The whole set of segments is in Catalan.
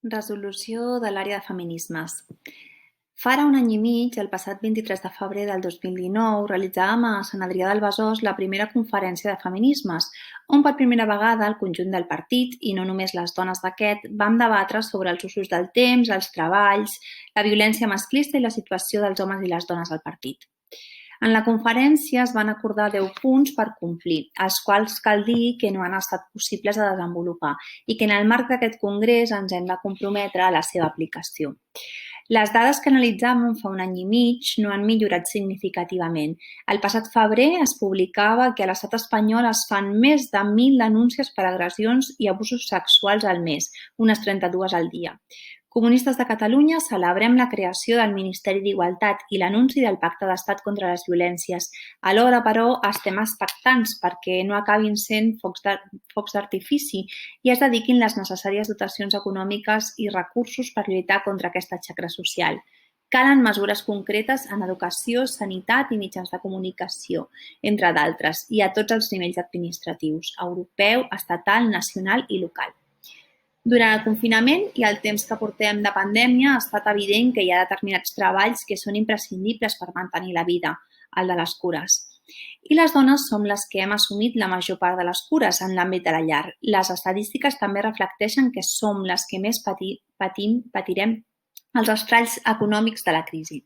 Resolució de l'àrea de feminismes. Fa ara un any i mig, el passat 23 de febrer del 2019, realitzàvem a Sant Adrià del Besòs la primera conferència de feminismes, on per primera vegada el conjunt del partit, i no només les dones d'aquest, vam debatre sobre els usos del temps, els treballs, la violència masclista i la situació dels homes i les dones al partit. En la conferència es van acordar 10 punts per complir, els quals cal dir que no han estat possibles de desenvolupar i que en el marc d'aquest congrés ens hem de comprometre a la seva aplicació. Les dades que analitzàvem fa un any i mig no han millorat significativament. El passat febrer es publicava que a l'estat espanyol es fan més de 1.000 denúncies per agressions i abusos sexuals al mes, unes 32 al dia. Comunistes de Catalunya celebrem la creació del Ministeri d'Igualtat i l'anunci del Pacte d'Estat contra les Violències. Alhora, però, estem expectants perquè no acabin sent focs d'artifici i es dediquin les necessàries dotacions econòmiques i recursos per lluitar contra aquesta xacra social. Calen mesures concretes en educació, sanitat i mitjans de comunicació, entre d'altres, i a tots els nivells administratius, europeu, estatal, nacional i local. Durant el confinament i el temps que portem de pandèmia ha estat evident que hi ha determinats treballs que són imprescindibles per mantenir la vida, el de les cures. I les dones som les que hem assumit la major part de les cures en l'àmbit de la llar. Les estadístiques també reflecteixen que som les que més patirem els estralls econòmics de la crisi.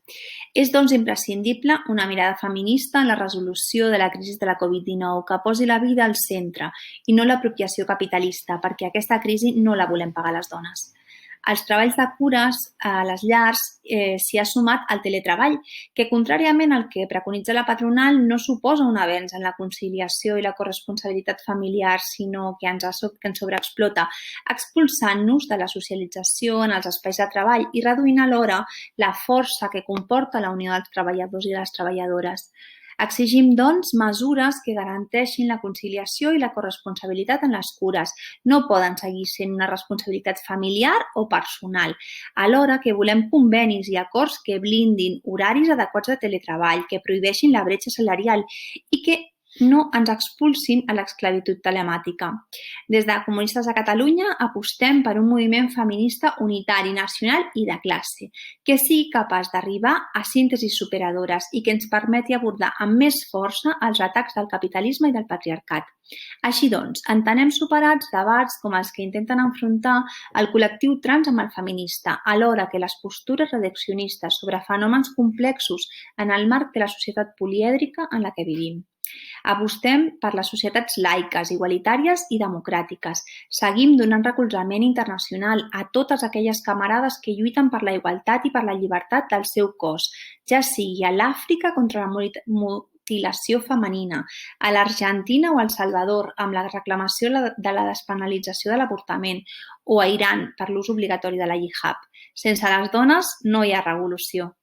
És, doncs, imprescindible una mirada feminista en la resolució de la crisi de la Covid-19 que posi la vida al centre i no l'apropiació capitalista, perquè aquesta crisi no la volem pagar les dones. Als treballs de cures a les llars s'hi ha sumat el teletreball, que contràriament al que preconitza la patronal no suposa un avenç en la conciliació i la corresponsabilitat familiar, sinó que ens sobreexplota, expulsant-nos de la socialització en els espais de treball i reduint alhora la força que comporta la unió dels treballadors i les treballadores. Exigim, doncs, mesures que garanteixin la conciliació i la corresponsabilitat en les cures. No poden seguir sent una responsabilitat familiar o personal, alhora que volem convenis i acords que blindin horaris adequats de teletreball, que prohibeixin la bretxa salarial i que no ens expulsin a l'esclavitud telemàtica. Des de Comunistes de Catalunya apostem per un moviment feminista unitari, nacional i de classe, que sigui capaç d'arribar a síntesis superadores i que ens permeti abordar amb més força els atacs del capitalisme i del patriarcat. Així doncs, entenem superats debats com els que intenten enfrontar el col·lectiu trans amb el feminista, alhora que les postures reduccionistes sobre fenòmens complexos en el marc de la societat polièdrica en la que vivim. Apostem per les societats laiques, igualitàries i democràtiques. Seguim donant recolzament internacional a totes aquelles camarades que lluiten per la igualtat i per la llibertat del seu cos, ja sigui a l'Àfrica contra la mutilació femenina, a l'Argentina o a El Salvador amb la reclamació de la despenalització de l'avortament, o a Iran per l'ús obligatori de la hijab. Sense les dones no hi ha revolució.